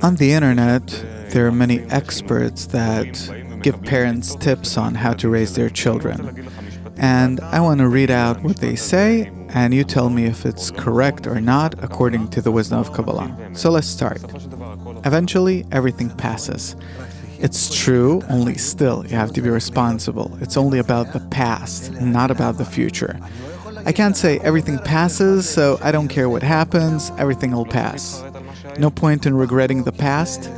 On the internet, there are many experts that give parents tips on how to raise their children. And I want to read out what they say, and you tell me if it's correct or not according to the wisdom of Kabbalah. So let's start. Eventually, everything passes. It's true, only still, you have to be responsible. It's only about the past, not about the future. I can't say everything passes, so I don't care what happens, everything will pass. No point in regretting the past,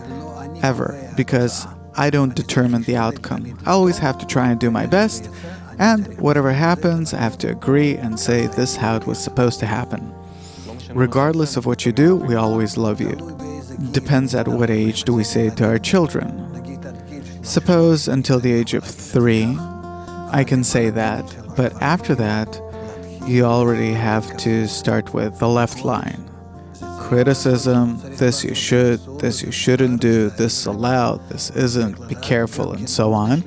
ever, because I don't determine the outcome. I always have to try and do my best, and whatever happens, I have to agree and say this is how it was supposed to happen. Regardless of what you do, we always love you. Depends at what age do we say it to our children. Suppose until the age of 3, I can say that, but after that, you already have to start with the left line. Criticism, this you should, this you shouldn't do, this is allowed, this isn't, be careful, and so on.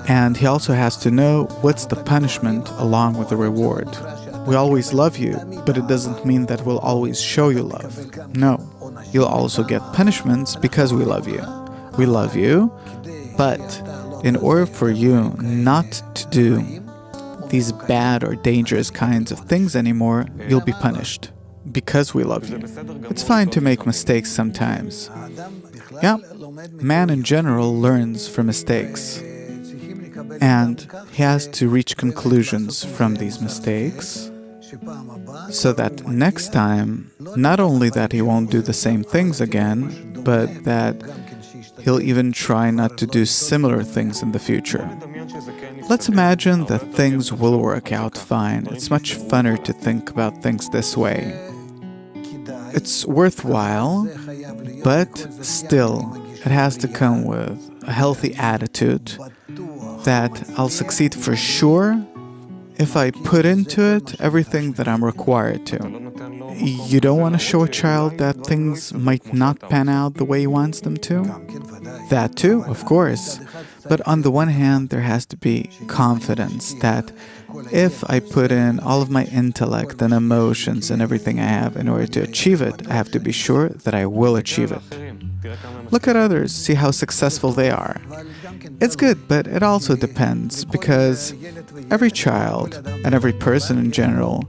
And he also has to know what's the punishment along with the reward. We always love you, but it doesn't mean that we'll always show you love. No, you'll also get punishments because we love you. We love you, but in order for you not to do these bad or dangerous kinds of things anymore, you'll be punished because we love you. It's fine to make mistakes sometimes. Yeah, man in general learns from mistakes. And he has to reach conclusions from these mistakes so that next time, not only that he won't do the same things again, but that he'll even try not to do similar things in the future. Let's imagine that things will work out fine. It's much funner to think about things this way. It's worthwhile, but still, it has to come with a healthy attitude that I'll succeed for sure if I put into it everything that I'm required to. You don't want to show a child that things might not pan out the way he wants them to? That too, of course. But on the one hand, there has to be confidence that if I put in all of my intellect and emotions and everything I have in order to achieve it, I have to be sure that I will achieve it. Look at others, see how successful they are. It's good, but it also depends, because every child and every person in general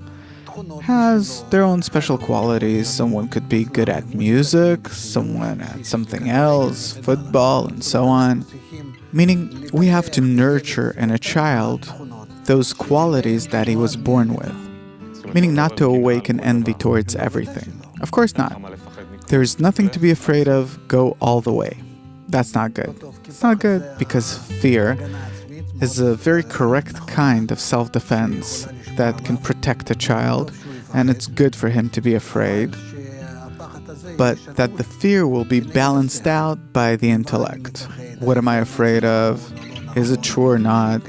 has their own special qualities. Someone could be good at music, someone at something else, football, and so on. Meaning, we have to nurture in a child those qualities that he was born with. Meaning not to awaken envy towards everything. Of course not. There is nothing to be afraid of, go all the way. That's not good. It's not good because fear is a very correct kind of self-defense that can protect a child, and it's good for him to be afraid, but that the fear will be balanced out by the intellect. What am I afraid of? Is it true or not?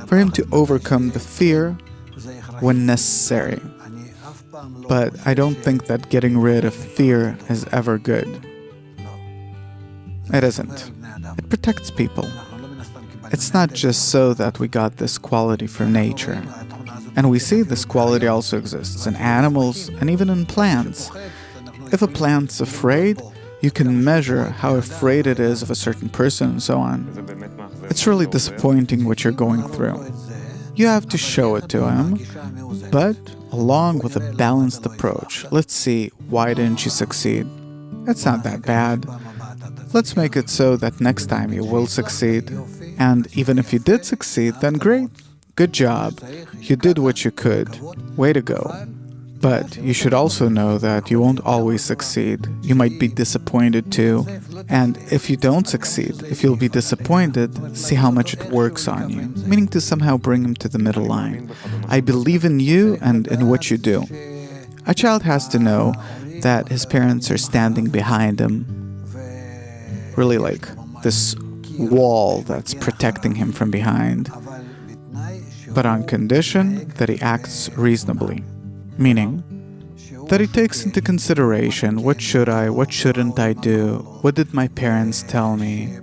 For him to overcome the fear when necessary. But I don't think that getting rid of fear is ever good. It isn't. It protects people. It's not just so that we got this quality from nature. And we see this quality also exists in animals and even in plants. If a plant's afraid, you can measure how afraid it is of a certain person and so on. It's really disappointing what you're going through. You have to show it to him, but along with a balanced approach. Let's see, why didn't you succeed? It's not that bad. Let's make it so that next time you will succeed. And even if you did succeed, then great. Good job. You did what you could. Way to go. But you should also know that you won't always succeed. You might be disappointed too. And if you don't succeed, if you'll be disappointed, see how much it works on you. Meaning to somehow bring him to the middle line. I believe in you and in what you do. A child has to know that his parents are standing behind him. Really like this wall that's protecting him from behind. But on condition that he acts reasonably. Meaning that he takes into consideration what should I, what shouldn't I do, what did my parents tell me,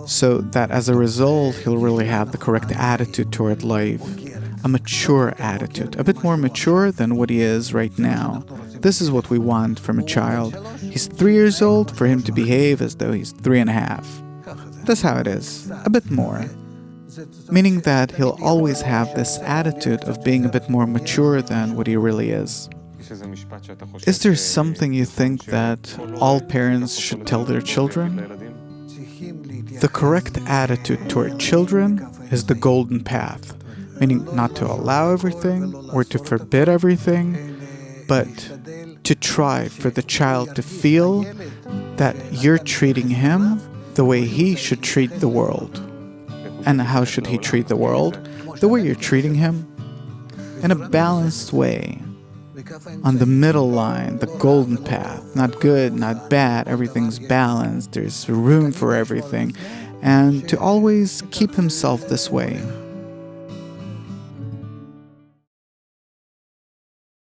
so that as a result he'll really have the correct attitude toward life, a mature attitude, a bit more mature than what he is right now, This is what we want from a child. He's 3 years old, for him to behave as though he's 3.5. That's how it is, a bit more. Meaning that he'll always have this attitude of being a bit more mature than what he really is. Is there something you think that all parents should tell their children? The correct attitude toward children is the golden path, meaning not to allow everything or to forbid everything, but to try for the child to feel that you're treating him the way he should treat the world. And how should he treat the world? The way you're treating him? In a balanced way. On the middle line, the golden path. Not good, not bad, everything's balanced, there's room for everything. And to always keep himself this way.